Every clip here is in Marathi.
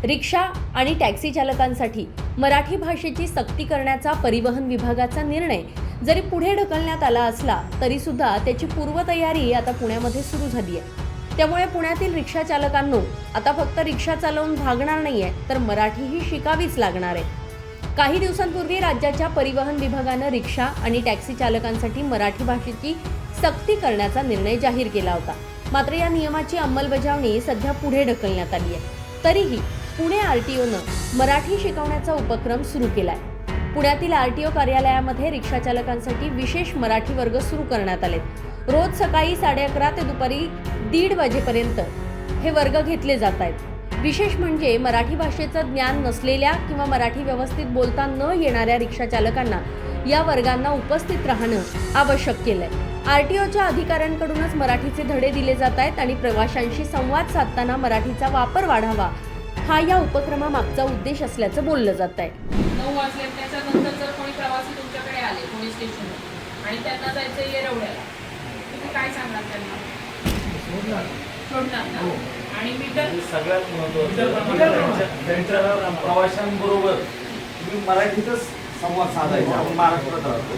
रिक्षा आणि टॅक्सी चालकांसाठी मराठी भाषेची सक्ती करण्याचा परिवहन विभागाचा निर्णय जरी पुढे ढकलण्यात आला असला तरी सुद्धा त्याची पूर्वतयारी आता पुण्यामध्ये सुरू झाली आहे। त्यामुळे पुण्यातील रिक्षा चालकांनो आता फक्त रिक्षा चालवून भागणार नाहीये तर मराठीही शिकावीच लागणार आहे। काही दिवसांपूर्वी राज्याच्या परिवहन विभागानं रिक्षा आणि टॅक्सी चालकांसाठी मराठी भाषेची सक्ती करण्याचा निर्णय जाहीर केला होता। मात्र या नियमाची अंमलबजावणी सध्या पुढे ढकलण्यात आली आहे। तरीही पुणे आरटीओनं मराठी शिकवण्याचा उपक्रम सुरू केलाय। पुण्यातील आरटीओ कार्यालयामध्ये रिक्षा चालकांसाठी विशेष मराठी वर्ग सुरू करण्यात आलेत। रोज सकाळी 11:30 ते दुपारी 1:30 वाजेपर्यंत हे वर्ग घेतले जात आहेत। विशेष म्हणजे मराठी भाषेचं ज्ञान नसलेल्या किंवा मराठी व्यवस्थित बोलता न येणाऱ्या रिक्षा चालकांना या वर्गांना उपस्थित राहणं आवश्यक केलंय। आरटीओच्या अधिकाऱ्यांकडूनच मराठीचे धडे दिले जात आहेत आणि प्रवाशांशी संवाद साधताना मराठीचा वापर वाढावा हा या उपक्रमामागचा उद्देश असल्याचं बोललं जात आहे। 9 वाजल्याच्या नंतर जर कोणी प्रवासी तुमच्याकडे आले पुणे स्टेशनवर आणि त्यांना जायचं येरवड्याला, तुम्ही काय सांगाल त्यांना? सोडणार ना? आणि मीटर सगळ्यात महत्त्वाचं त्यांच्या प्रवाशांबरोबर तुम्ही मराठीतच संवाद साधायचा। आपण महाराष्ट्रात राहतो,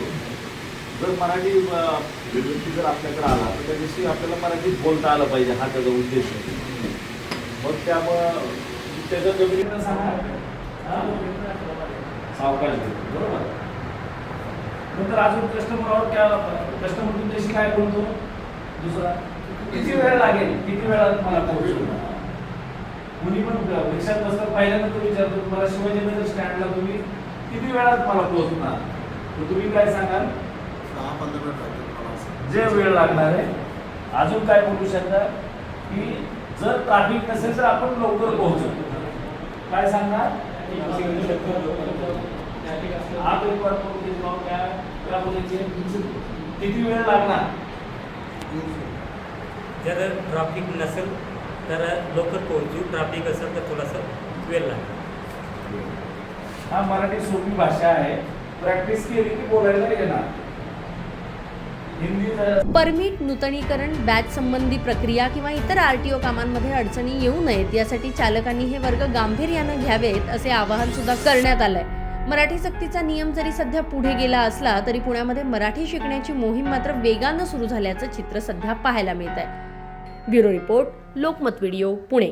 जर मराठी व्यक्ती जर आपल्याकडे आला तर त्याच्याशी आपल्याला मराठीत बोलता आलं पाहिजे, हा त्याचा उद्देश आहे। मग त्यामुळं त्याच्या जमिनीनं सांगा सावकाश घेतो, बरोबर। नंतर अजून कस्टमर तुमच्याशी काय बोलतो, दुसरा किती वेळ लागेल, किती वेळात मला पोहोचू। कुणी पण रिक्षात बसतात पहिल्यांदा तो विचारतो तुम्हाला शिवाजीनगर स्टँडला तुम्ही किती वेळात मला पोहोचणार, तर तुम्ही काय सांगाल? 10-15 मिनिट जे वेळ लागणार आहे। अजून काय बोलू शकता की जर ट्रॅफिक नसेल तर आपण लवकर पोहोचू, काय सांगणार? आप एक बार क्या बोलायचे, किती वेळ लागणार? जर ट्रॅफिक नसेल तर लवकर पोहोचू, ट्रॅफिक असेल तर थोडासा वेळ लागेल। हा मराठी सोपी भाषा आहे, प्रॅक्टिस केली की बोलायला येणार। परमिट नूतनीकरण, बॅच संबंधी प्रक्रिया किंवा इतर आरटीओ कामांमध्ये अडचणी येऊ नयेत यासाठी चालकांनी हे वर्ग गांभीर्यानं घ्यावेत असे आवाहन सुद्धा करण्यात आलंय। मराठी सक्तीचा नियम जरी सध्या पुढे गेला असला तरी पुण्यामध्ये मराठी शिकण्याची मोहीम मात्र वेगानं सुरू झाल्याचं चित्र सध्या पाहायला मिळत आहे। Bureau report, Lokmat video, Pune.